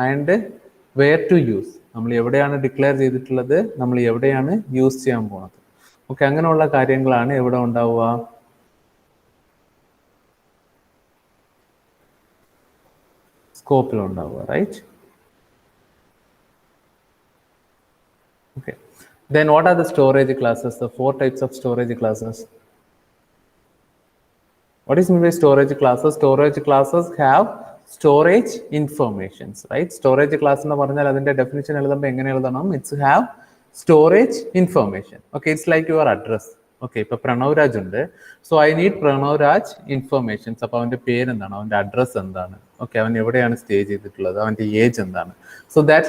and where to use. നമ്മൾ എവിടെയാണ് declare ചെയ്തിട്ടുള്ളത്, നമ്മൾ എവിടെയാണ് യൂസ് ചെയ്യാൻ പോകുന്നത്. ഓക്കെ, അങ്ങനെയുള്ള കാര്യങ്ങളാണ് എവിടെ ഉണ്ടാവുക? സ്കോപ്പിൽ ഉണ്ടാവുക, right? Okay. Then what are the storage classes? The 4 types of storage classes. What is meant by storage classes? Storage classes have storage informations, right? Storage class എന്ന് പറഞ്ഞാൽ അതിന്റെ ഡെഫിനിഷൻ എഴുതുമ്പോൾ എങ്ങനെ എഴുതണം? It's have storage information. Okay, it's like your address. Okay, ഇപ്പൊ പ്രണവ് രാജ് ഉണ്ട്. So I need Pranav Raj informations. അപ്പോൾ അവന്റെ പേര് എന്താണ്, അവന്റെ അഡ്രസ് എന്താണ്, ഓക്കെ, അവൻ എവിടെയാണ് സ്റ്റേ ചെയ്തിട്ടുള്ളത്, അവന്റെ ഏജ് എന്താണ്. So that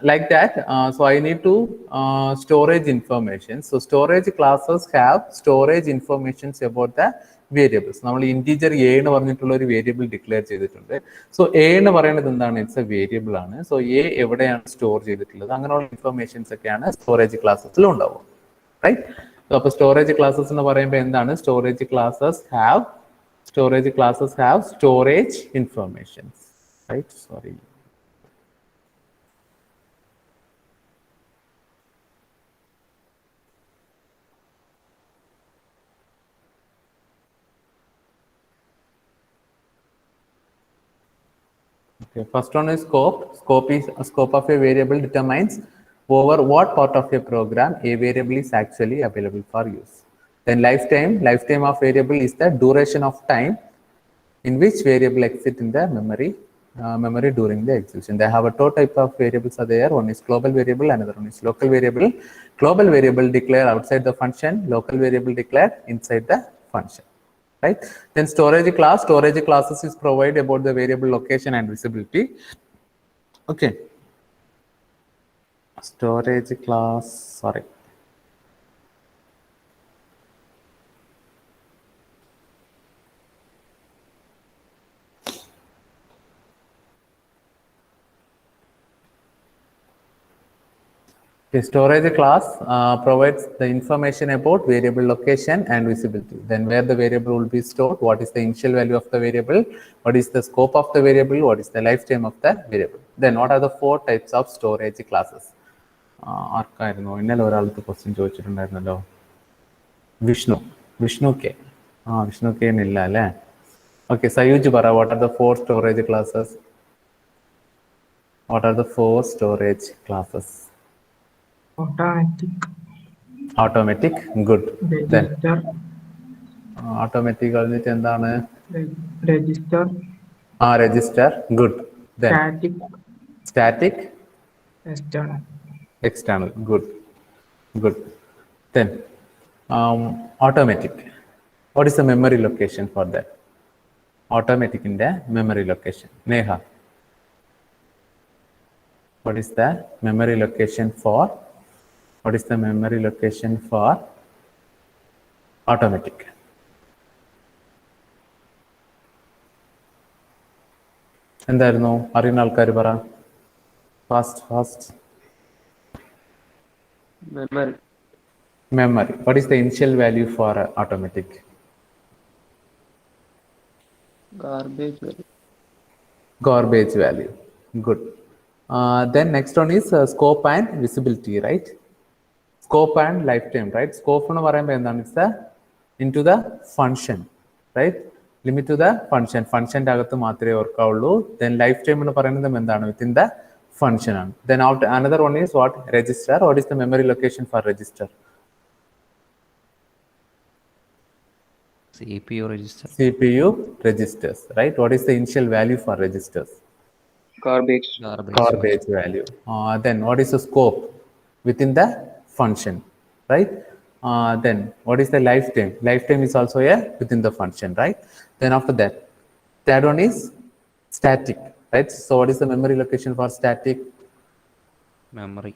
like that, so I need to storage information. So storage classes have storage informations about the variables. നമ്മൾ ഇന്റീജർ എ എന്ന് പറഞ്ഞിട്ടുള്ള ഒരു വേരിയബിൾ ഡിക്ലെയർ ചെയ്തിട്ടുണ്ട്. സോ എ എന്ന് പറയുന്നത് എന്താണ്? ഇറ്റ്സ് എ വേരിയബിൾ ആണ്. സോ എ എവിടെയാണ് സ്റ്റോർ ചെയ്തിട്ടുള്ളത്, അങ്ങനെയുള്ള ഇൻഫർമേഷൻസ് ഒക്കെയാണ് സ്റ്റോറേജ് ക്ലാസ്സസിൽ ഉണ്ടാവും, റൈറ്റ്? അപ്പോൾ സ്റ്റോറേജ് ക്ലാസ്സസ് എന്ന് പറയുമ്പോൾ എന്താണ്? Storage classes have storage informations, right? Sorry. Okay, first one is scope. Scope is a scope of a variable determines over what part of a program a variable is actually available for use. Then lifetime of variable is the duration of time in which variable exists in the memory during the execution. They have a two type of variables are there. One is global variable, another one is local variable. Global variable declare outside the function, local variable declare inside the function. Right? Then storage classes is provided about the variable location and visibility. Okay. Storage class, sorry. The storage class provides the information about variable location and visibility. Then where the variable will be stored, what is the initial value of the variable, what is the scope of the variable, what is the lifetime of the variable. Then what are the 4 types of storage classes? ആർക്കായിരുന്നു ഇന്നലെ ഒരാൾക്ക് question ചോദിച്ചിട്ടുണ്ടായിരുന്നല്ലോ, Vishnu K. Vishnu K ഇല്ല അല്ലേ? Okay, Sayooj പറ, what are the 4 storage classes? What are the 4 storage classes? Automatic, good. Then automatic കഴിഞ്ഞിട്ട് എന്താണ്? register, good. Then static, external, good. Then automatic, what is the memory location for that? Automatic in the memory location. Neha, what is the memory location for automatic? എന്തായിരുന്നു അറിയുന്ന ആൾക്കാർ പറ, fast. memory. What is the initial value for automatic? Garbage value, good. Then next one is scope and visibility, right? Scope and lifetime, right? Scope എന്ന് പറയുമ്പോൾ എന്താണ്? It's the into the function, right? Limit to the function. Functionന്റെ അകത്ത് മാത്രമേ ഓർക്കാവുള്ളൂ. Then lifetime എന്ന് പറയുന്നത് എന്താണ്? Within the function ആണ്. Then another one is what? Register. What is the memory location for register? CPU registers, right? What is the initial value for registers? Garbage value. Then what is the scope within the function, right? Then what is the lifetime? Lifetime is also within the function, right? Then after that, third one is static, right? So what is the memory location for static? Memory.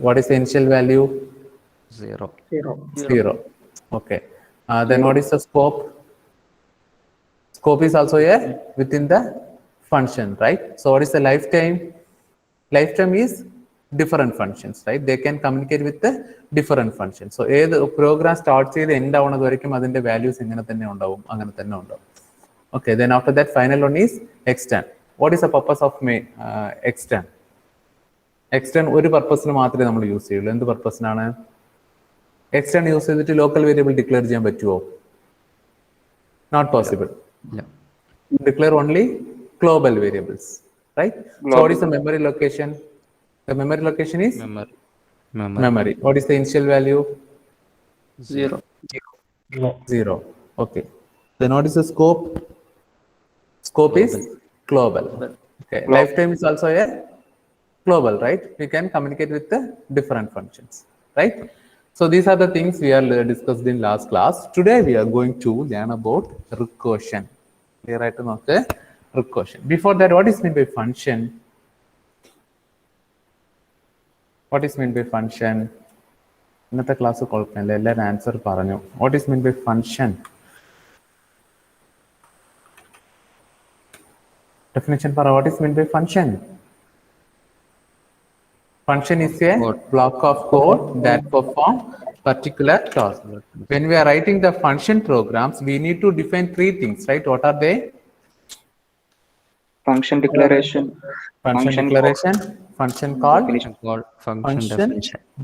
What is the initial value? Zero. Okay. Then what is the scope? Scope is also within the function, right? So what is the lifetime? Lifetime is different functions, right? They can communicate with the different functions. So ഏത് programme start ചെയ്ത് end ആവുന്നത് വരയ്ക്കും അതിന്റെ values ഇങ്ങനെ തന്നെ ഉണ്ടാവും, അങ്ങനെ തന്നെ ഉണ്ടാവും. Okay, then after that final one is extend. What is the purpose of extend? Extend ഒരു പർപ്പസിന് മാത്രമേ നമ്മൾ യൂസ് ചെയ്യുള്ളൂ. എന്ത് പർപ്പസിനാണ്? എക്സ്റ്റെൻഡ് യൂസ് ചെയ്തിട്ട് ലോക്കൽ വേരിയബിൾ ഡിക്ലെയർ ചെയ്യാൻ പറ്റുമോ? Not possible. Yeah. Declare only global variables, right? So what is the memory location? The memory location is memory. What is the initial value? 0. 0. Okay. Then what is the scope? Scope is global. Okay. Lifetime is also a global, right? We can communicate with the different functions, right? So these are the things we are discussed in last class. Today we are going to learn about recursion. Clear right? Okay. Recursion. Before that, what is meant by function? What is meant by function? ഇന്നത്തെ class കുഴപ്പമില്ല, എല്ലാവരും answer പറഞ്ഞു. What is meant by function? Definition പറ. What is meant by function? Function is a block of code that perform particular task. When we are writing the function programs, we need to define three things, right? What are they? Function declaration. Function declaration, function call, function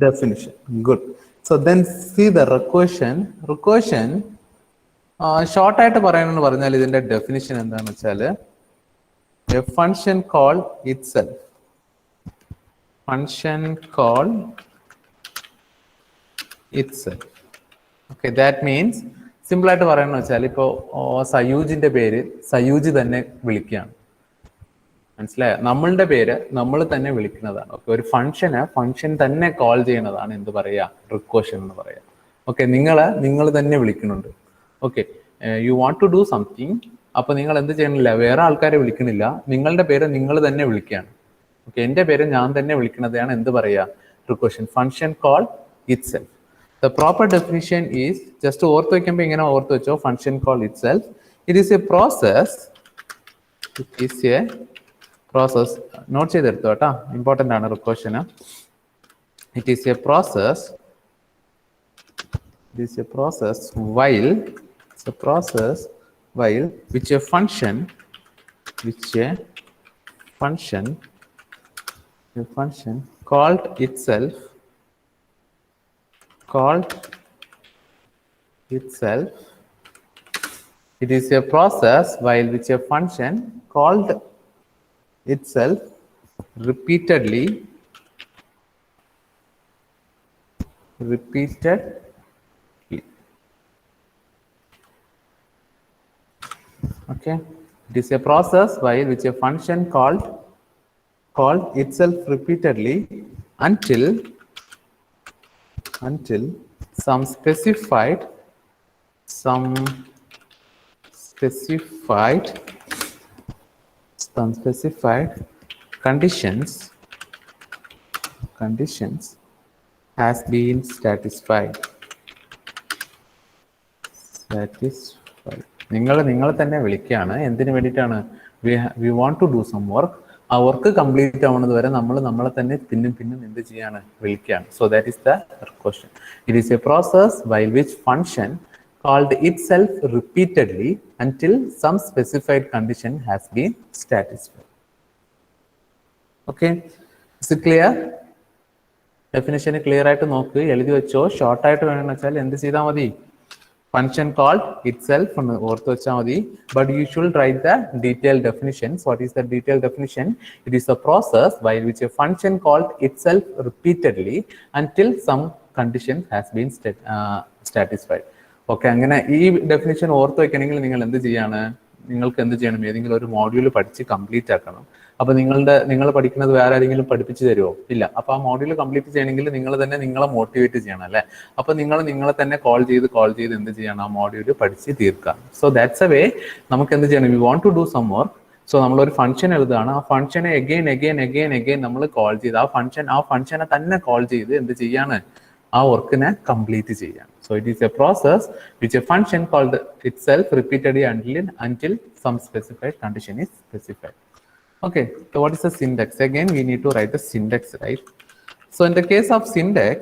definition. Good. So then see the recursion. Recursion short ആയിട്ട് പറയാനെന്ന് പറഞ്ഞാൽ ഇതിന്റെ definition എന്താണെന്ന് വെച്ചാൽ a function call itself. Function call itself. Okay, that means simple ആയിട്ട് പറയാന്ന് വെച്ചാൽ ഇപ്പോ സയൂജിന്റെ പേര് സയൂജ് തന്നെ വിളിക്കുകയാണ്. മനസ്സിലായോ? നമ്മളുടെ പേര് നമ്മൾ തന്നെ വിളിക്കുന്നതാണ്. ഓക്കെ, ഒരു ഫംഗ്ഷൻ തന്നെ കോൾ ചെയ്യുന്നതാണ് എന്ത് പറയാ? റിക്കർഷൻ എന്ന് പറയാം. ഓക്കെ, നിങ്ങൾ തന്നെ വിളിക്കുന്നുണ്ട്. Okay, you want to do something. അപ്പൊ നിങ്ങൾ എന്ത് ചെയ്യണില്ല, വേറെ ആൾക്കാരെ വിളിക്കണില്ല, നിങ്ങളുടെ പേര് നിങ്ങൾ തന്നെ വിളിക്കുകയാണ്. ഓക്കെ, എന്റെ പേര് ഞാൻ തന്നെ വിളിക്കുന്നതാണ് എന്ത് പറയാ? Recursion. Function call itself. The proper definition is, just ഓർത്ത് വെക്കുമ്പോൾ ഇങ്ങനെ ഓർത്ത് വെച്ചോ, function call itself. It is a process. It is a process. Note ചെയ്തെടുത്തു കേട്ടോ, ഇമ്പോർട്ടൻ്റ് ആണ് റിക്കർഷന്. It is a process. It is a process while which a function called itself it is a process while which a function called itself repeated okay, it is a process while which a function called itself repeatedly until some specified conditions has been satisfied. നിങ്ങൾ തന്നെ വിളിക്കുകയാണ്. എന്തിനു വേണ്ടിയിട്ടാണ്? We want to do some work. ആ work complete ആവുന്നത് വരെ നമ്മളെ തന്നെ പിന്നും എന്ത് ചെയ്യാണ്? വിളിക്കുകയാണ്. So that is the recursion. It is a process while which function called itself repeatedly until some specified condition has been satisfied. Okay, is it clear? Definition clear ആയിട്ട് നോക്ക്, എഴുതി വെച്ചോ. ഷോർട്ട് ആയിട്ട് വേണമെന്ന് വെച്ചാൽ എന്ത് ചെയ്താൽ മതി? ഫംഗ്ഷൻ called itself എന്ന് ഓർത്ത് വെച്ചാൽ മതി. But you should write the detailed definitions. What is the detailed definition? It is a process by which a function called itself repeatedly until some condition has been satisfied. Okay, അങ്ങനെ ഈ definition ഓർത്ത് വെക്കണമെങ്കിൽ നിങ്ങൾ എന്ത് ചെയ്യാണ്? നിങ്ങൾക്ക് എന്ത് ചെയ്യണം? ഏതെങ്കിലും ഒരു മോഡ്യൂൾ പഠിച്ച് കംപ്ലീറ്റ് ആക്കണം. അപ്പൊ നിങ്ങൾ പഠിക്കുന്നത് വേറെ ആരെങ്കിലും പഠിപ്പിച്ചു തരുമോ? ഇല്ല. അപ്പൊ ആ മോഡ്യൂൾ കംപ്ലീറ്റ് ചെയ്യണമെങ്കിൽ നിങ്ങൾ തന്നെ നിങ്ങളെ മോട്ടിവേറ്റ് ചെയ്യണം, അല്ലേ? അപ്പൊ നിങ്ങളെ തന്നെ കോൾ ചെയ്ത് എന്ത് ചെയ്യണം? ആ മോഡ്യൂൾ പഠിച്ച് തീർക്കാം. So that's a way. നമുക്ക് എന്ത് ചെയ്യണം? We want to do some work. So നമ്മളൊരു ഫംഗ്ഷൻ എഴുതുകയാണ്. ആ ഫംഗ്ഷനെ അഗെയിൻ നമ്മൾ കോൾ ചെയ്ത് ആ ഫംഗ്ഷനെ തന്നെ കോൾ ചെയ്ത് എന്ത് ചെയ്യാണ്? ആ വർക്കിനെ കംപ്ലീറ്റ് ചെയ്യാം. So it is a process which a function called itself repeatedly until some specified condition is specified. Okay, so what is the syntax? Again, we need to write the syntax, right? So in the case of syntax,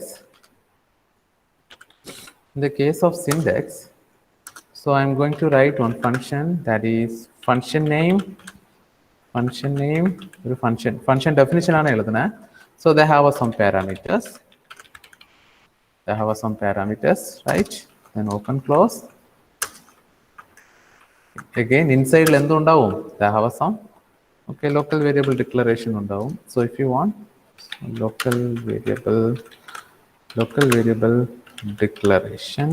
so I'm going to write one function, that is function name. function name ഒരു function definition ആണ് എഴുതുന്നത്. So they have some parameters. Right? Then open close. Again inside എന്ത് ഉണ്ടാവും? They have some local variable declaration ഉണ്ടാവും. So if you want local variable declaration,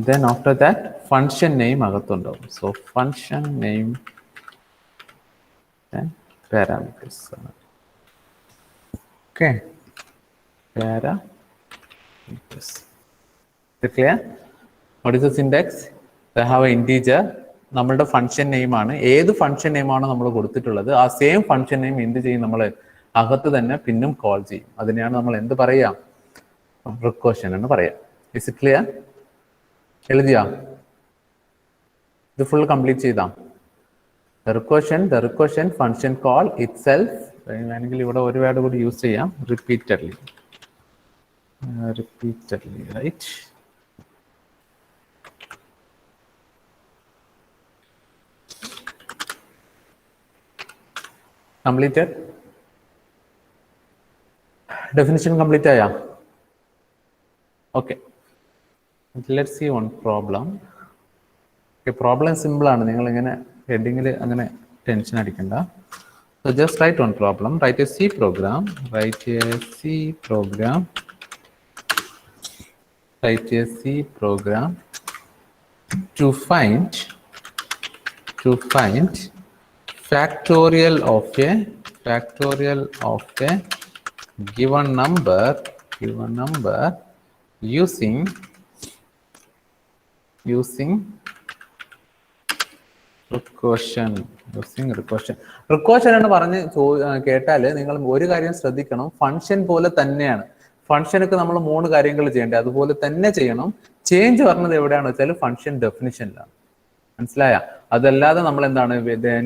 then after that function name agathundavu. So function name, then parameters. Okay, parameters. Clear? What is the syntax? They have an integer. നമ്മളുടെ function name ആണ്. ഏത് function name ആണോ നമ്മൾ കൊടുത്തിട്ടുള്ളത് ആ same function name എന്ത് ചെയ്യും? നമ്മൾ അകത്ത് തന്നെ പിന്നും കോൾ ചെയ്യും. അതിനെയാണ് നമ്മൾ എന്ത് പറയാ? റിക്കർഷൻ എന്ന് പറയാം. Is it clear? എഴുതിയാ? ഇത് ഫുൾ കംപ്ലീറ്റ് ചെയ്താ? The recursion function call itself, വേണമെങ്കിൽ ഇവിടെ ഒരു വേർഡ് കൂടി യൂസ് ചെയ്യാം, repeatedly, right? Completed? Definition complete ആയാ? Okay. Let's see one problem. Okay, problem simple ആണ്. നിങ്ങൾ ഇങ്ങനെ ഹെഡിങ്ങിൽ അങ്ങനെ ടെൻഷൻ അടിക്കണ്ട. So just write one problem. Write a C program to find factorial of a given number using recursion. എന്ന് പറഞ്ഞ് കേട്ടാൽ നിങ്ങൾ ഒരു കാര്യം ശ്രദ്ധിക്കണം. ഫംഗ്ഷൻ പോലെ തന്നെയാണ്. ഫംഗ്ഷനൊക്കെ നമ്മൾ 3 കാര്യങ്ങൾ ചെയ്യേണ്ടത് അതുപോലെ തന്നെ ചെയ്യണം. ചേഞ്ച് പറഞ്ഞത് എവിടെയാണെന്ന് വെച്ചാൽ ഫംഗ്ഷൻ ഡെഫിനിഷനിലാണ്. മനസ്സിലായ? അതല്ലാതെ നമ്മൾ എന്താണ്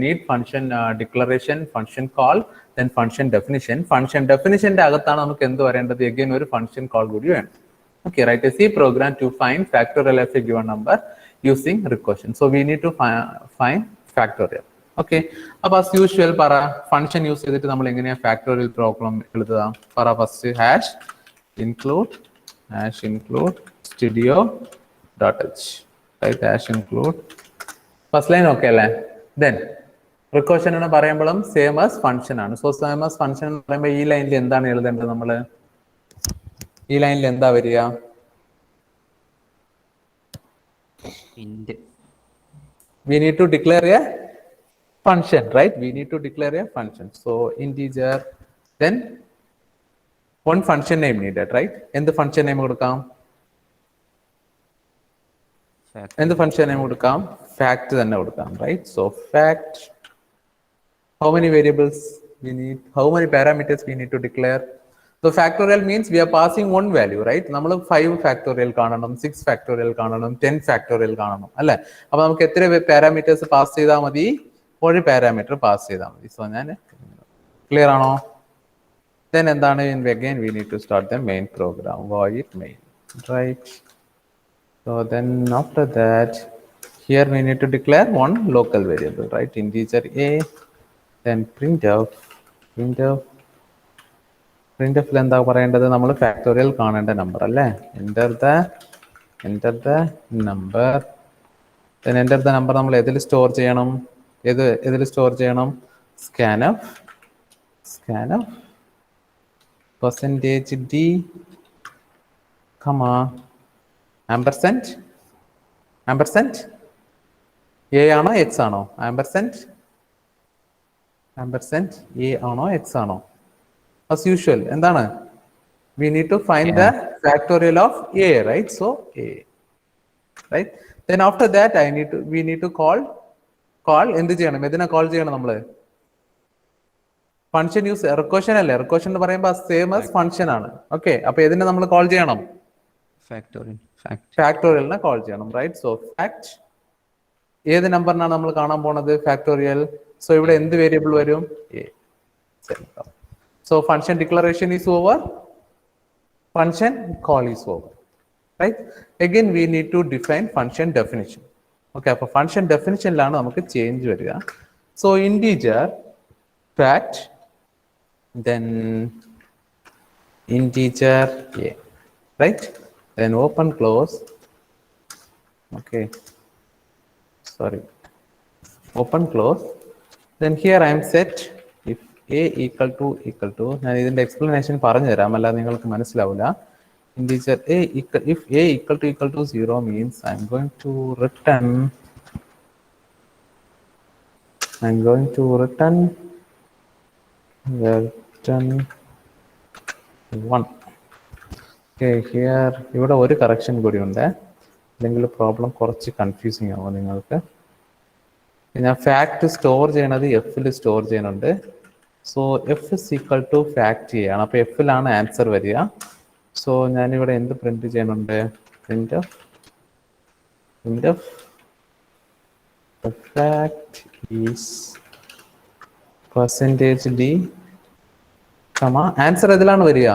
need function declaration, function call, then function definition. Function ഡെഫിനിഷന്റെ അകത്താണ് നമുക്ക് എന്ത് വരേണ്ടത്? എഗെയിൻ ഒരു ഫംഗ്ഷൻ കോൾ കൂടി വേണം. Okay, write a C program to find factorial of a given number using recursion. So we need to find factorial. Okay, അപ്പോൾ as usual പറ ഫംഗ്ഷൻ യൂസ് ചെയ്തിട്ട് നമ്മൾ എങ്ങനെയാ ഫാക്ടോറിയൽ പ്രോബ്ലം എഴുതുക? പറ first hash include studio.h, right? hash include first line okay അല്ലേ? Then recursion എന്ന് പറയുമ്പോഴും സെയിം ആസ് ഫംഗ്ഷൻ ആണ്. സോ സെയിം ആസ് ഫംഗ്ഷൻ എന്ന് പറയുമ്പോൾ ഈ ലൈനിൽ എന്താണ് എഴുതേണ്ടത്? നമ്മൾ ഈ ലൈനിൽ എന്താ വരിക? We need to declare a function, right? We need to declare a function. So integer, then one function name needed, right? എന്ത് function name കൊടുക്കാം? എന്ത് function name കൊടുക്കാം? Fact തന്നെ കൊടുക്കാം, right? So fact, how many variables we need? How many parameters we need to declare? So factorial means we are passing one value, right? നമ്മൾ 5 factorial കാണണം, 6 factorial കാണണം, 10 factorial കാണണം, അല്ലേ? അപ്പൊ നമുക്ക് എത്ര പാരാമീറ്റേഴ്സ് പാസ് ചെയ്താൽ മതി? ഒരു പാരാമീറ്റർ പാസ് ചെയ്താൽ മതി. സോ ഞാൻ ക്ലിയർ ആണോ? Then എന്താണ്? Again we need to start the main program, void main, right? So then after that here we need to declare one local variable, right? Integer a, then printf എന്താ പറയേണ്ടത്? നമ്മൾ factorial കാണേണ്ട number അല്ലേ? enter the number, then enter the number നമ്മൾ ഏതിൽ store ചെയ്യണം? ഏതിൽ store ചെയ്യണം? scanf %d, ampersand a ആണോ x ആണോ? ampersand a ആണോ x ആണോ? As usual, എന്താണ്? We need to find the factorial of a, right? So a, right? Then after that we need to call എന്ത് ചെയ്യണം? ഇതിനെ കോൾ ചെയ്യണം നമ്മൾ. ഫംഗ്ഷൻ യൂസ് റിക്കർഷൻ അല്ലേ? റിക്കർഷൻ എന്ന് പറയുമ്പോൾ സെയിം ആസ് ഫംഗ്ഷൻ ആണ്. ഓക്കെ, അപ്പൊ ഇതിനെ നമ്മൾ കോൾ ചെയ്യണം? ഫാക്ടോറിയലിനെ കോൾ ചെയ്യണം, റൈറ്റ്? സോ ഫാക്ട് ഏത് നമ്പറിനാണ് നമ്മൾ കാണാൻ പോണത്? ഫാക്ടോറിയൽ. സോ ഇവിടെ എന്ത് വേരിയബിൾ വരും? a. So function declaration is over, function call is over. right? Again we need to define function definition. Okay, അപ്പോൾ function definitionലാണ് നമുക്ക് ചേഞ്ച് വരിക. So integer fact, then integer a, right? Then open close, okay, sorry, open close. Then here I am set if a equal to ഞാൻ ഇതിന്റെ explanation പറഞ്ഞു തരാം, അല്ലാതെ നിങ്ങൾക്ക് മനസ്സിലാവില്ല. Integer a equal, if a equal to 0 means I'm going to return 1. Okay, here ഇവിടെ ഒരു correction കൂടി ഉണ്ട്, അല്ലെങ്കിൽ പ്രോബ്ലം കുറച്ച് കൺഫ്യൂസിങ് ആവും നിങ്ങൾക്ക്. ഞാൻ ഫാക്ട് സ്റ്റോർ ചെയ്യണത് എഫിൽ സ്റ്റോർ ചെയ്യുന്നുണ്ട്. So F is equal to fact ചെയ്യാണ്, അപ്പോൾ എഫിലാണ് ആൻസർ വരിക. സോ ഞാനിവിടെ എന്ത് പ്രിന്റ് ചെയ്യുന്നുണ്ട്, print of the fact is %d, answer ഇതിലാണ് വരിക.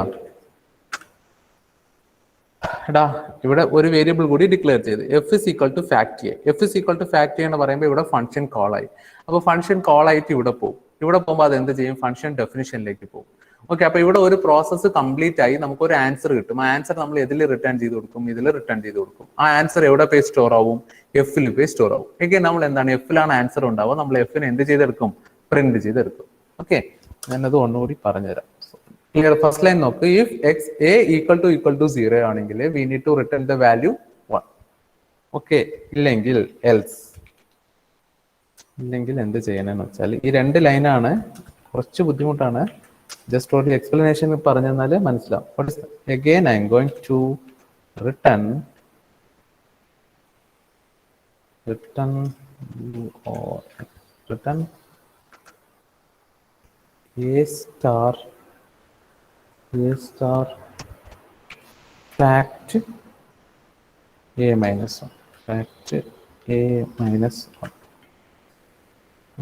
എടാ ഇവിടെ ഒരു വേരിയബിൾ കൂടി ഡിക്ലെയർ ചെയ്ത് F is equal to fact A. F is equal to fact A എന്ന് പറയുമ്പോൾ ഇവിടെ ഫംഗ്ഷൻ കോൾ ആയി. അപ്പോൾ ഫംഗ്ഷൻ കോൾ ആയിട്ട് ഇവിടെ പോകും. ഇവിടെ പോകുമ്പോൾ അത് എന്ത് ചെയ്യും, ഫംഗ്ഷൻ ഡെഫിനിഷനിലേക്ക് പോകും. ഓക്കെ, അപ്പൊ ഇവിടെ ഒരു പ്രോസസ്സ് കംപ്ലീറ്റ് ആയി, നമുക്ക് ഒരു ആൻസർ കിട്ടും. ആ ആൻസർ നമ്മൾ ഇതിൽ റിട്ടേൺ ചെയ്ത് കൊടുക്കും, ഇതിൽ റിട്ടേൺ ചെയ്ത് കൊടുക്കും. ആ ആൻസർ എവിടെ പോയി സ്റ്റോർ ആവും, എഫിൽ പോയി സ്റ്റോർ ആവും. എങ്കിൽ നമ്മൾ എന്താണ്, എഫിലാണ് ആൻസർ ഉണ്ടാവുക, നമ്മൾ എഫിന് എന്ത് ചെയ്തെടുക്കും, പ്രിന്റ് ചെയ്തെടുക്കും. ഓക്കെ, ഞാനത് ഒന്നുകൂടി പറഞ്ഞുതരാം. ക്ലിയർ? ഫസ്റ്റ് ലൈൻ നോക്ക്. If X A equal to 0 ആണെങ്കിൽ we need to return the value 1. Okay, ഇല്ലെങ്കിൽ എൽസ്, ഇല്ലെങ്കിൽ എന്ത് ചെയ്യണമെന്ന് വെച്ചാൽ ഈ രണ്ട് ലൈനാണ്, കുറച്ച് ബുദ്ധിമുട്ടാണ്. ജസ്റ്റ് ഒരു എക്സ്പ്ലനേഷൻ പറഞ്ഞു തന്നാൽ മനസ്സിലാവും. Again I am going to return a star fact a minus 1, fact a minus 1.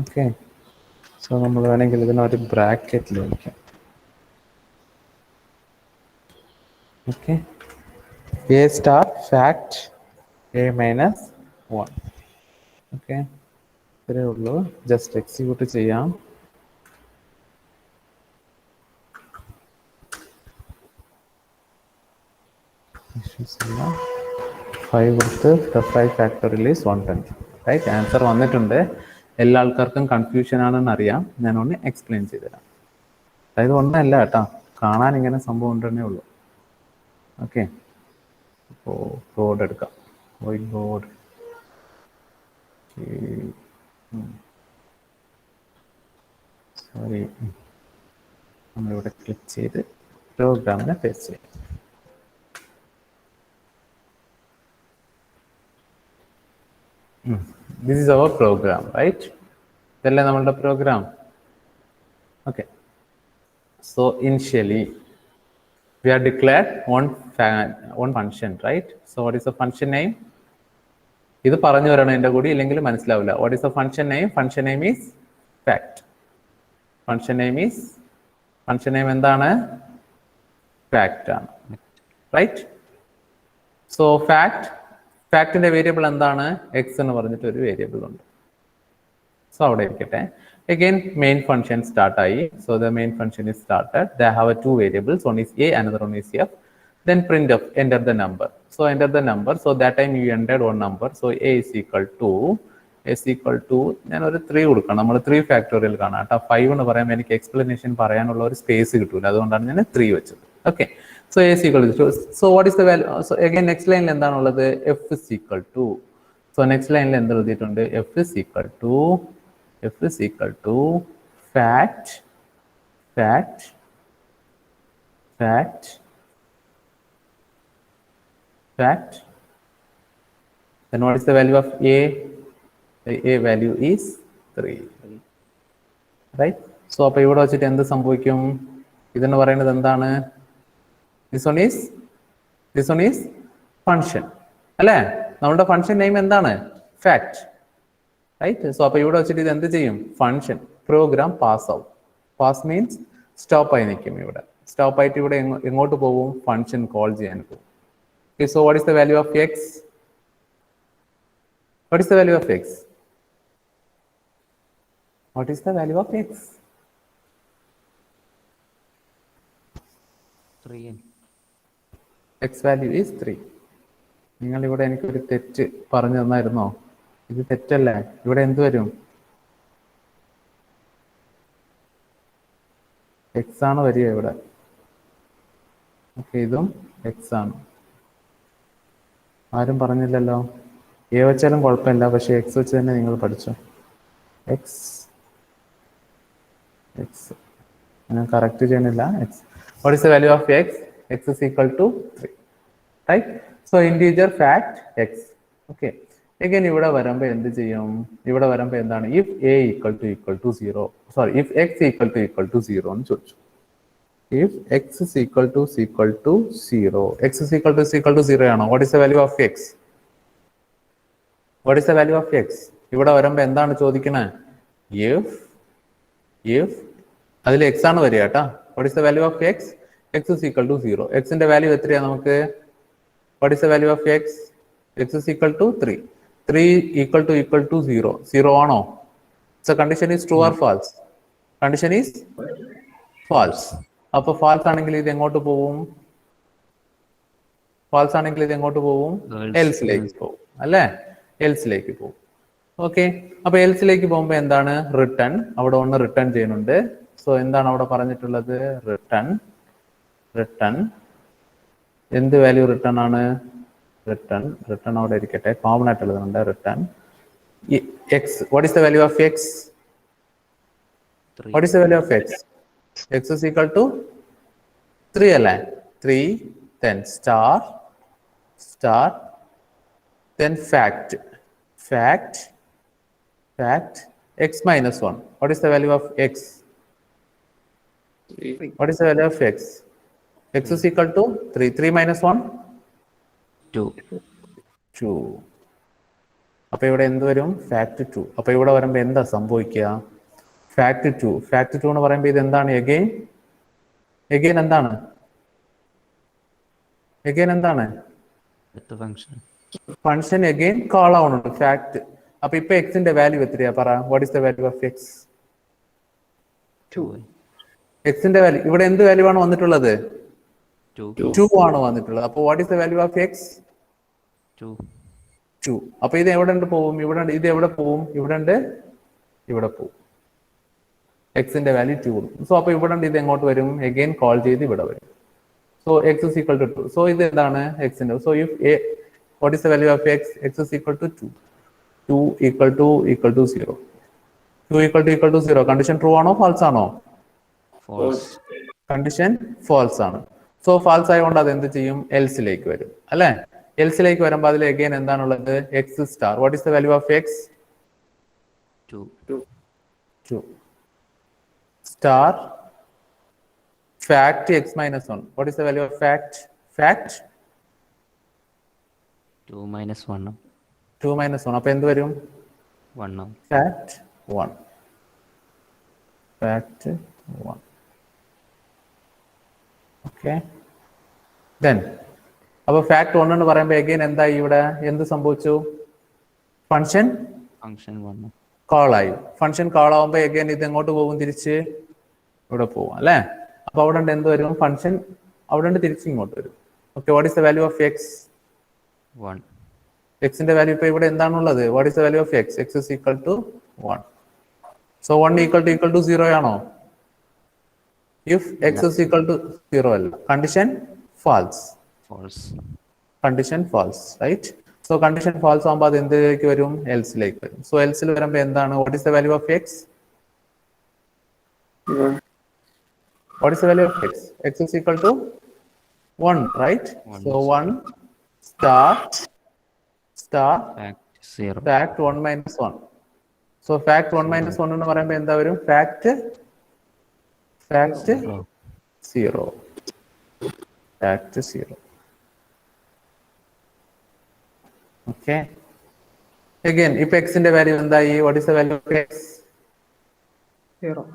Okay, so നമ്മൾ വേണമെങ്കിൽ ഇതിനൊരു ബ്രാക്കറ്റിൽ വയ്ക്കാം. Okay, a star fact a minus 1. Okay, ഇത്രയേ ഉള്ളൂ. ജസ്റ്റ് എക്സിക്യൂട്ട് ചെയ്യാം. ഫൈവ് കൊടുത്ത് 5 ഫാക്ടോറിയൽ ഈസ് 120. റൈറ്റ്, ആൻസർ വന്നിട്ടുണ്ട്. എല്ലാ ആൾക്കാർക്കും കൺഫ്യൂഷൻ ആണെന്ന് അറിയാം, ഞാനൊന്ന് എക്സ്പ്ലെയിൻ ചെയ്തുതരാം. അതായത് ഒന്നല്ല കേട്ടോ, കാണാൻ ഇങ്ങനെ സംഭവം ഉണ്ടെന്നേ ഉള്ളൂ. ഓക്കെ, അപ്പോൾ ബോർഡ് എടുക്കാം, വൈറ്റ് ബോർഡ്. സോറി, നമ്മളിവിടെ ക്ലിക്ക് ചെയ്ത് പ്രോഗ്രാമിനെ പേസ്റ്റ് ചെയ്യാം. This is our program, right? ഇതല്ലേ നമ്മളുടെ program. Okay. So initially we are declared one function, right? So what is the function name? ഇത് പറഞ്ഞു വരണം എൻ്റെ കൂടി, ഇല്ലെങ്കിൽ മനസ്സിലാവില്ല. What is the function name? Function name is fact. Function name എന്താണ്? Fact ആണ്, right? So ഫാക്ടിന്റെ വേരിയബിൾ എന്താണ്, എക്സ് എന്ന് പറഞ്ഞിട്ട് ഒരു വേരിയബിൾ ഉണ്ട്. സോ അവിടെ ഇരിക്കട്ടെ. അഗൈൻ മെയിൻ ഫംഗ്ഷൻ സ്റ്റാർട്ട് ആയി. So the main function is started. They have 2 variables, one is A, another one is F. Then print of enter the number. So enter the number. So that time you entered one number. So a is equal to ഞാൻ ഒരു 3 കൊടുക്കണം. നമ്മൾ 3 factorial കാണാം കേട്ടോ. 5 എന്ന് പറയുമ്പോൾ എനിക്ക് explanation പറയാനുള്ള ഒരു സ്പേസ് കിട്ടൂല, അതുകൊണ്ടാണ് ഞാൻ 3 വെച്ചത്. Okay, so a is equal to, so what is the value? So again next line എന്താണുള്ളത്, f is equal to. So next line എന്ത് എഴുതിയിട്ടുണ്ട്, f is equal to fact. Then what is the value of a? The a value is 3, right? So അപ്പോൾ ഇവിടെ വെച്ചിട്ട് എന്ത് സംഭവിക്കും, ഇതെന്ന് പറയുന്നത് എന്താണ്, this one is function അല്ലേ? നമ്മളുടെ ഫംഗ്ഷൻ നെയിം എന്താണ്, fact, right? സോ അപ്പോൾ ഇവിടെ വെച്ചിട്ട് ഇത് എന്ത് ചെയ്യും, ഫംഗ്ഷൻ പ്രോഗ്രാം പാസ് ആവും. പാസ് മീൻസ് സ്റ്റോപ്പ് ആയി നിൽക്കും. ഇവിടെ സ്റ്റോപ്പ് ആയിട്ട് ഇവിടെ എങ്ങോട്ട് പോകും, ഫംഗ്ഷൻ കോൾ ചെയ്യാൻ പോകും. Okay, so what is the value of x? What is the value of x? What is the value of x? 3. X value is 3. നിങ്ങൾ ഇവിടെ എനിക്കൊരു തെറ്റ് പറഞ്ഞു തന്നായിരുന്നോ? ഇത് തെറ്റല്ലേ? ഇവിടെ എന്ത് വരും? എക്സ് ആണ് വരിക ഇവിടെ. ഓക്കെ, ഇതും എക്സ് ആണ്. ആരും പറഞ്ഞില്ലല്ലോ. എ വെച്ചാലും കുഴപ്പമില്ല, പക്ഷെ എക്സ് വെച്ച് തന്നെ നിങ്ങൾ പഠിച്ചു. എക്സ് എക്സ് ഞാൻ കറക്റ്റ് ചെയ്യണില്ല. X. What is the value of X? X is equal to 3. Right? So integer fact X. Okay, again ഇവിടെ വരുമ്പോൾ എന്ത് ചെയ്യും? ഇവിടെ വരുമ്പോൾ എന്താണ്? If A equal to 0, sorry, if X equal to 0 എന്ന് ചോദിച്ചു. If x is equal to 0, x is equal to 0 ആണോ? What is the value of x? What is the value of x? ഇവിടെ വരുമ്പോൾ എന്താണ് ചോദിക്കണേ? if അതിൽ x ആണ് വരിക കേട്ടാ. What is the value of x? X is equal to 0. x ന്റെ വാല്യൂ എത്രയാണ് നമുക്ക്? What is the value of x? X is equal to 3. 3 equal to 0. 0 ആണോ? So condition is true or false? Condition is false. അപ്പൊ false ആണെങ്കിൽ ഇത് എങ്ങോട്ട് പോവും? False ആണെങ്കിൽ ഇത് എങ്ങോട്ട് പോവും? എൽസിലേക്ക് പോകും അല്ലേ? എൽസിലേക്ക് പോകും. ഓക്കെ, അപ്പൊ എൽസിലേക്ക് പോകുമ്പോ എന്താണ്? റിട്ടേൺ. അവിടെ ഒന്ന് റിട്ടേൺ ചെയ്യുന്നുണ്ട്. സോ എന്താണ് അവിടെ പറഞ്ഞിട്ടുള്ളത്? റിട്ടേൺ എന്ത് വാല്യൂ റിട്ടേൺ ആണ്? റിട്ടേൺ അവിടെ ഇരിക്കട്ടെ, കോമൺ ആയിട്ട് എഴുതുന്നുണ്ട്. Return X. What is the value of X? What is the value of X? x is equal to 3 അല്ലേ? 3, then star, then fact, x minus 1. What is the value of x? 3. What is the value of x? X is equal to 3. 3 minus 1? 2. അപ്പൊ ഇവിടെ എന്ത് വരും? Fact 2. അപ്പൊ ഇവിടെ വരുമ്പോ എന്താ സംഭവിക്കുക? ഫാക്ട് 2 എന്ന് പറയുമ്പോൾ ഇത് എന്താണ്? എഗെയിൻ എന്താണ്? ഫംഗ്ഷൻ എഗെയിൻ കോൾ ആവുന്നുണ്ട് ഫാക്ട്. അപ്പൊ ഇപ്പൊ എക്സിന്റെ വാല്യൂ എത്രയാ പറ? What is the value of X? 2. എക്സിന്റെ വാല്യൂ ഇവിടെ എന്ത് വാല്യൂ ആണ് വന്നിട്ടുള്ളത്? 2 ആണ് വന്നിട്ടുള്ളത്. അപ്പൊ what is the value of X? 2. അപ്പൊ ഇത് എവിടെ പോവും? ഇത് എവിടെ പോവും? ഇവിടെ പോവും. എക്സിന്റെ വാല്യൂ 2 കൊടുക്കും. സോ അപ്പൊ ഇവിടെ ഇത് എങ്ങോട്ട് വരും? എഗെയിൻ കോൾ ചെയ്ത് ഇവിടെ വരും. So X is equal to 2. So ഇത് എന്താണ്? എക്സിന്റെ. So if A, what is the value of X? X is equal to 2. 2 equal to 0. 2 equal to 0. Condition true ആണോ ഫാൾസ് ആണോ? കണ്ടീഷൻ ഫാൾസ് ആണ്. സോ ഫാൾസ് ആയതുകൊണ്ട് അത് എന്ത് ചെയ്യും? എൽസിലേക്ക് വരും അല്ലെ? എൽസിലേക്ക് വരുമ്പോൾ അതിൽ എഗെയിൻ എന്താണുള്ളത്? X star. What is the value of X? 2. Star fact x minus 1. What is the value of fact? 2 minus 1. 2 minus 1. അപ്പൊ എന്ത് വരും? 1. Fact 1. Okay. Then അപ്പൊ ഫാക്ട് 1 എന്ന് പറയുമ്പോൾ എഗെയിൻ എന്തായി? ഇവിടെ എന്ത് സംഭവിച്ചു? ഫംഗ്ഷൻ 1 കോൾ ആയി. ഫംഗ്ഷൻ കോൾ ആവുമ്പോൾ എഗെയിൻ ഇത് എങ്ങോട്ട് പോകും? തിരിച്ച് ഇവിടെ പോകും അല്ലെ? അപ്പൊ അവിടെ എന്ത് വരും? ഫംഗ്ഷൻ അവിടെ തിരിച്ച് ഇങ്ങോട്ട് വരും. Okay, what is the value of X? 1. എക്സിന്റെ വാല്യൂ ഇപ്പൊ ഇവിടെ എന്താണുള്ളത്? What is the value of X? X is equal to 1. So 1 equal to 0 ആണോ? If X is equal to 0 അല്ല. Condition false. Condition false, right? So condition false ആകുമ്പോൾ അത് എന്തിലേക്ക് വരും? എൽസിലേക്ക് വരും. സോ എൽസിൽ വരുമ്പോൾ എന്താണ്? What is the value of X? 1. What is the value of x? X is equal to 1, right? 1. So 1 star Fact 1 minus 1. So fact 1 minus 1 എന്ന് പറയുമ്പോൾ എന്താ വരും? Fact 0. Fact 0. Okay. Again, if x ന്റെ value എന്തായി? What is the value of x? 0.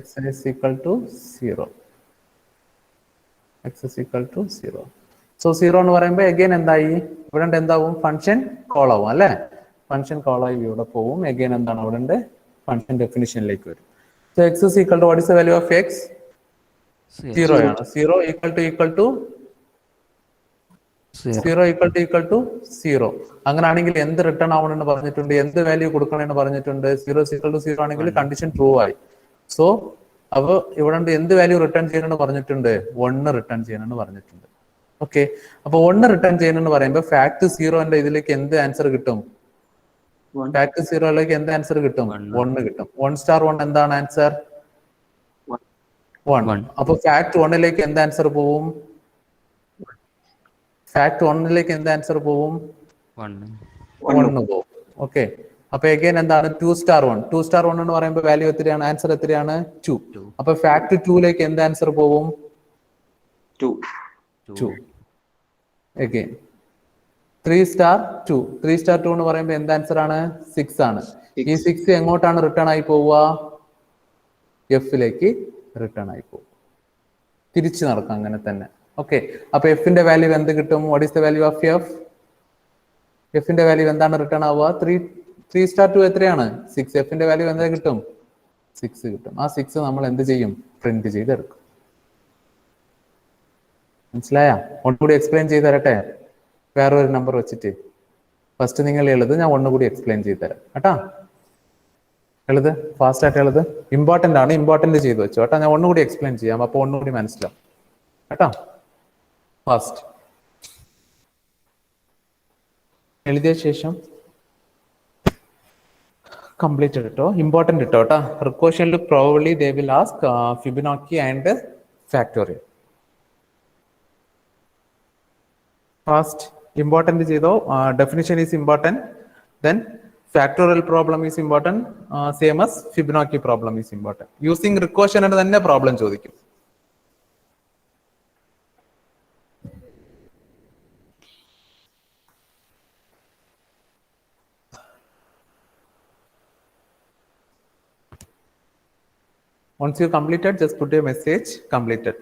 X is equal to 0. X is equal to 0. So 0 എന്ന് പറയുമ്പോൾ again എന്തായി ഇവിടെ എന്താവും ഫംഗ്ഷൻ കോൾ ആവും അല്ലെ ഫംഗ്ഷൻ കോൾ ആയി ഇവിടെ പോവും അഗൈൻ എന്താണ് അവിടെ ഫംഗ്ഷൻ ഡെഫിനിഷനിലേക്ക് വരും so X is equal to what is the value of X 0 ആണ് 0 ഈക്വൽ ടു 0 അങ്ങനെയാണെങ്കിൽ എന്ത് റിട്ടേൺ ആവണമെന്ന് പറഞ്ഞിട്ടുണ്ട് എന്ത് വാല്യൂ കൊടുക്കണമെന്ന് പറഞ്ഞിട്ടുണ്ട് 0 0 ആണെങ്കിൽ കണ്ടീഷൻ ട്രൂ ആയി സോ അപ്പൊ ഇവിടെ എന്ത് വാല്യൂ റിട്ടേൺ ചെയ്യണമെന്ന് പറഞ്ഞിട്ടുണ്ട് 1 റിട്ടേൺ ചെയ്യണമെന്ന് പറഞ്ഞിട്ടുണ്ട് ഓക്കെ അപ്പൊ 1 റിട്ടേൺ ചെയ്യണമെന്ന് പറയുമ്പോൾ ഫാക്ട് 0ന്റെ ഇതിലേക്ക് എന്ത് ആൻസർ കിട്ടും ഫാക്ട് 0ലേക്ക് എന്ത് ആൻസർ കിട്ടും 1 കിട്ടും 1 സ്റ്റാർ 1 എന്താണ് ആൻസർ 1 അപ്പൊ ഫാക്ട് 1ലേക്ക് എന്ത് ആൻസർ പോവും ഫാക്ട് 1ലേക്ക് എന്ത് ആൻസർ പോവും 1 പോവും ഓക്കെ അപ്പൊ അഗൈൻ എന്താണ് 2 സ്റ്റാർ 1 എന്ന് പറയുമ്പോൾ വാല്യൂ എത്രയാണ് ആൻസർ എത്രയാണ് 2 അപ്പൊ ഫാക്ട് 2ലേക്ക് എന്ത് ആൻസർ പോവും 2 അഗൈൻ 3 സ്റ്റാർ 2 എന്ന് പറയുമ്പോൾ എന്ത് ആൻസർ ആണ് 6 ആണ് ഈ 6 എങ്ങോട്ടാണ് റിട്ടേൺ ആയി പോവുക എഫിലേക്ക് റിട്ടേൺ ആയി പോകും തിരിച്ചു നടക്കാം അങ്ങനെ തന്നെ ഓക്കെ അപ്പൊ എഫിന്റെ വാല്യൂ എന്ത് കിട്ടും what is the value of എഫിന്റെ വാല്യൂ എന്താണ് റിട്ടേൺ ആവുക 3 സ്റ്റാർ 2 എത്രയാണ് 6 എഫിന്റെ വാല്യൂ എന്താ കിട്ടും 6 കിട്ടും ആ 6 നമ്മൾ എന്ത് ചെയ്യും പ്രിന്റ് ചെയ്തെടുക്കും മനസ്സിലായ ഒന്നുകൂടി എക്സ്പ്ലെയിൻ ചെയ്ത് തരട്ടെ വേറൊരു നമ്പർ വെച്ചിട്ട് ഫസ്റ്റ് നിങ്ങൾ എഴുത് ഞാൻ ഒന്നുകൂടി എക്സ്പ്ലെയിൻ ചെയ്ത് തരാം കേട്ടാ എഴുത് ഫാസ്റ്റ് ആയിട്ട് എഴുത് ഇമ്പോർട്ടന്റ് ആണ് ഇമ്പോർട്ടന്റ് ചെയ്ത് വെച്ചു കേട്ടാ ഞാൻ ഒന്നുകൂടി എക്സ്പ്ലെയിൻ ചെയ്യാം അപ്പൊ ഒന്നുകൂടി മനസ്സിലാവും കേട്ടാ ഫാസ്റ്റ് എഴുതിയ ശേഷം കംപ്ലീറ്റ് ഇട്ടോ ഇമ്പോർട്ടന്റ് ഇട്ടോ കേട്ടാ റിക്കോഷനിൽ probably they will ask Fibonacci and factorial first important ചെയ്തോ definition is important then factorial problem is important same as Fibonacci problem is important using recursion and തന്നെ പ്രോബ്ലം ചോദിക്കും once you completed just put a message completed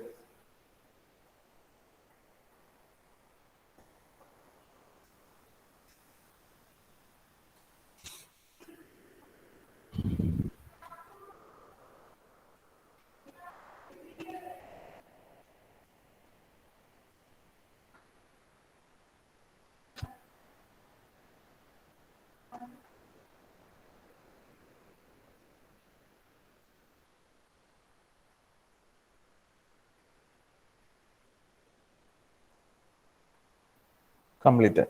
completed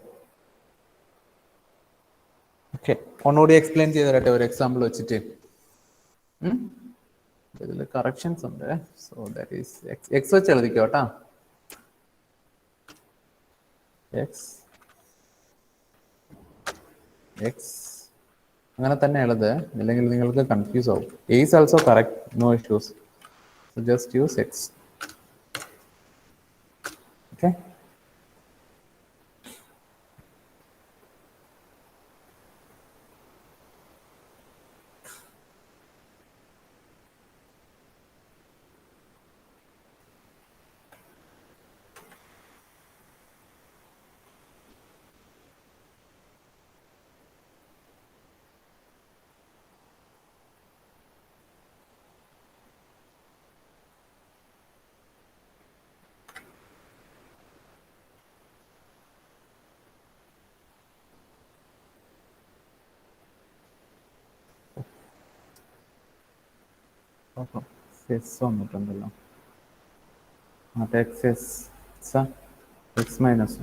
okay ഒന്നുകൂടി explain ചെയ്ത് തരട്ടെ ഒരു example വെച്ചിട്ട് ഇതിൽ corrections ഉണ്ട് so that is X വെച്ച് എഴുതിക്കോ കേട്ടാ എക്സ് അങ്ങനെ തന്നെ എഴുത് ഇല്ലെങ്കിൽ നിങ്ങൾക്ക് കൺഫ്യൂസ് ആവും is also correct no issues so just use X okay X വന്നിട്ടുണ്ടല്ലോ മറ്റേ X minus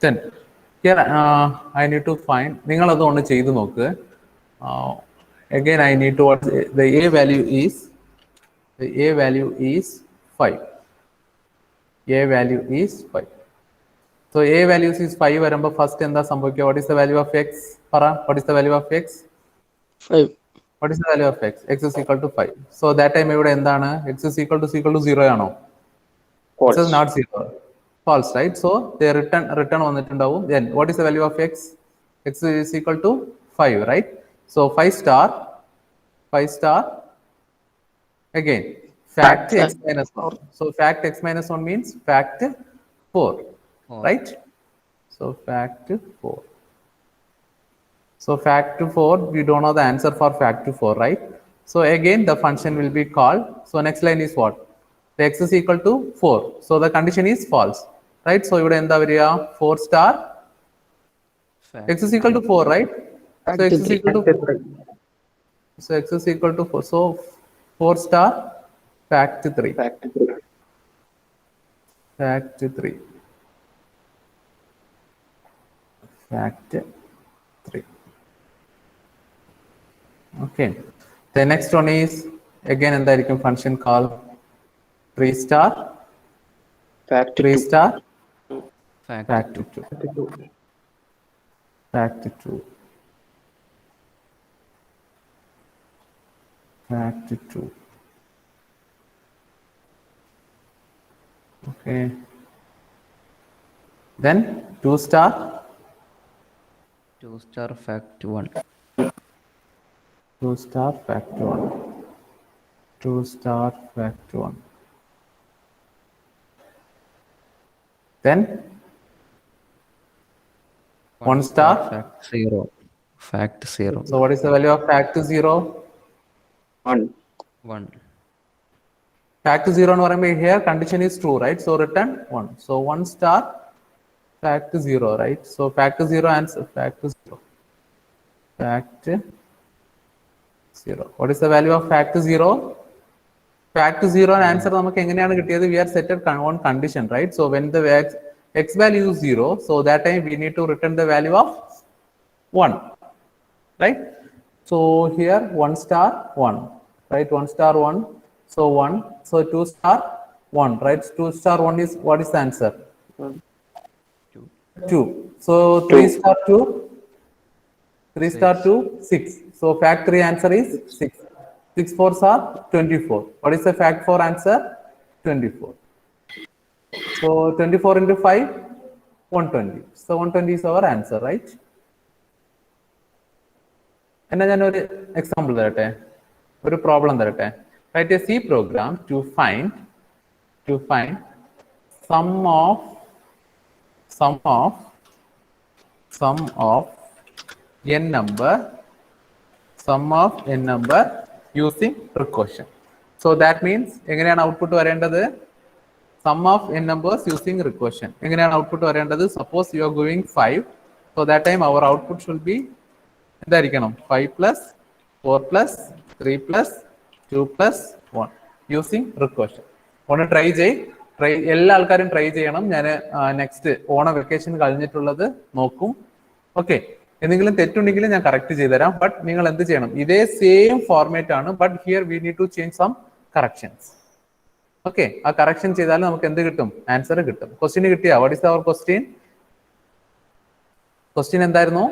then here I need to find നിങ്ങൾ അതൊന്ന് ചെയ്തു നോക്ക് again I need to what the a value is 5 a value is 5 so a values is 5 വരുമ്പോൾ first എന്താ സംഭവിക്കുക what is the value of x പറ what is the value of x 5 what is the value of x x is equal to 5 so that time ഇവിടെ എന്താണ് x is equal to 0 ആണോ False. This is not 0 false right so they return വന്നിട്ടുണ്ടാവും then what is the value of x x is equal to 5 right so 5 star 5 star. Again, fact x minus 1. So fact x minus 1 means fact 4, Four. right? So fact 4. So fact 4, we don't know the answer for fact 4, right? So again, the function will be called. So next line is what? The x is equal to 4. So the condition is false, right? So ഇവിടെ എന്താ വരിക? 4 star. Fact X is equal to 4, right? So x is equal to 4. 3. So x is equal to 4. So 4 star fact 3. Fact 3. Fact 3. Fact 3. Okay. The next one is again എന്തായിരിക്കും function call 3 star. Fact 3 2. star fact fact 2. Fact 2. Fact 2. Fact 2. Okay. Then 2 star 2 star fact 1. 2 star fact 1. 2 star fact 1. Then 1 star. Fact 0. Fact 0. So what is the value of fact 0? 1. 1. Fact 0 എന്ന് പറയുമ്പോൾ here condition is true, right? So return 1. So 1 star fact 0, right? So fact 0 answer fact 0. Fact 0. What is the value of fact 0? Fact 0 answer നമുക്ക് എങ്ങനെയാണ് കിട്ടിയത്? We are set at one condition, right? So when the x value is 0, so that time we need to return the value of 1, right? So here 1 star 1, right? 1 star 1. So 1. So 2 star 1, right? 2 star 1 is what is the answer? 2. So 3 star 2. 3 star 2 6. So fact 3 answer is 6. 6 4s are 24. What is the fact 4 answer? 24. So 24 into 5 120. So 120 is our answer, right? എന്നാ ഞാനൊരു example തരട്ടെ, ഒരു problem തരട്ടെ. Write a C program to find sum of n number using recursion. So that means എങ്ങനെയാണ് output വരേണ്ടത്? Sum of n numbers using recursion. എങ്ങനെയാണ് output വരേണ്ടത്? Suppose you are going 5. So that time our output should be എന്തായിരിക്കണം? 5 plus 4 plus 3 plus 2 plus 1 using recursion. ഒന്ന് try എല്ലാ ആൾക്കാരും try ചെയ്യണം. ഞാൻ നെക്സ്റ്റ് ഓണ വെക്കേഷൻ കഴിഞ്ഞിട്ടുള്ളത് നോക്കും. ഓക്കെ, എന്തെങ്കിലും തെറ്റുണ്ടെങ്കിൽ ഞാൻ കറക്റ്റ് ചെയ്തുതരാം. ബട്ട് നിങ്ങൾ എന്ത് ചെയ്യണം? ഇതേ സെയിം ഫോർമാറ്റ് ആണ്, but here we need to change some corrections. Okay, ആ കറക്ഷൻ ചെയ്താൽ നമുക്ക് എന്ത് കിട്ടും? ആൻസർ കിട്ടും. ക്വസ്റ്റ്യൻ കിട്ടിയാ? What is our question? Question എന്തായിരുന്നു?